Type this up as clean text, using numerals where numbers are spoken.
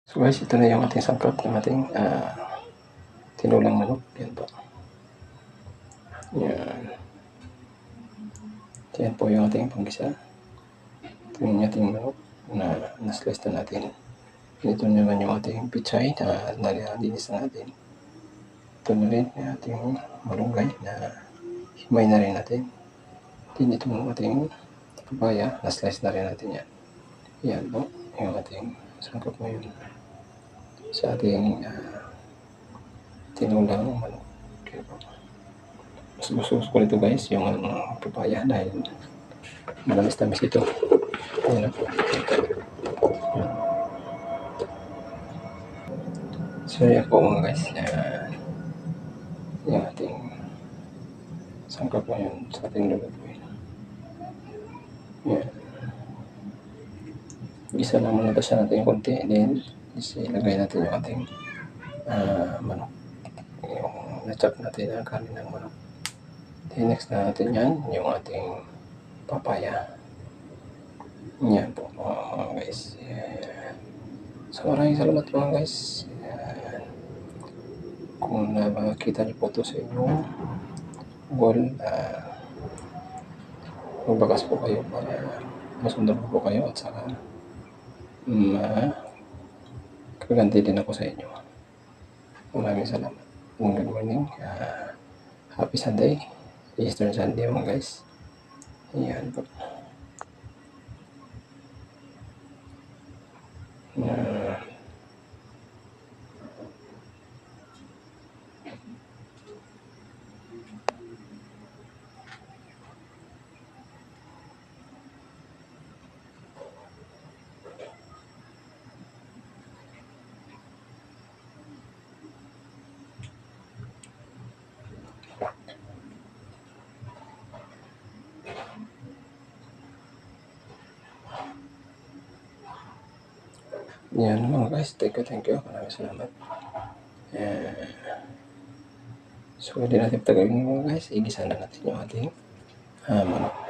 So guys, ito na yung ating sangkap ng ating tinulang manok. Yan po. Yan. Yan po yung ating panggisa. Ito yung ating manok na na-slice na natin. Ito naman yung ating pichay na nalinis na natin. Ito na rin yung ating malunggay na himay na rin natin. Din itong ating papaya, na-slice na rin natin yan. Yan po yung ating sangkap ngayon sa ating tinulang manok. Okay po. Mas gusto ko nito guys, yung papaya dahil manamis-tamis ito. Ayan po. So yan po mga guys, yung ating sangkap ngayon sa ating lulutuin. Yan. Isa lang muna basa natin yung konti, then ilagay natin yung ating manok, yung na-chop natin ang kanin ng manok. Then next na natin yan, yung ating papaya. Yan po mga guys. So maraming salamat mga guys. Kung nakita niyo po ito sa inyong wall, magbakas po kayo para masundan po kayo at saka kaganti din ako sa inyo. Maraming salamat. Good morning. Happy Sunday. Easter Sunday mga guys. Ayan po. Yan mga guys, thank you. Maraming salamat. So hindi natin tagawin mga guys, igisa na natin yung ating manok.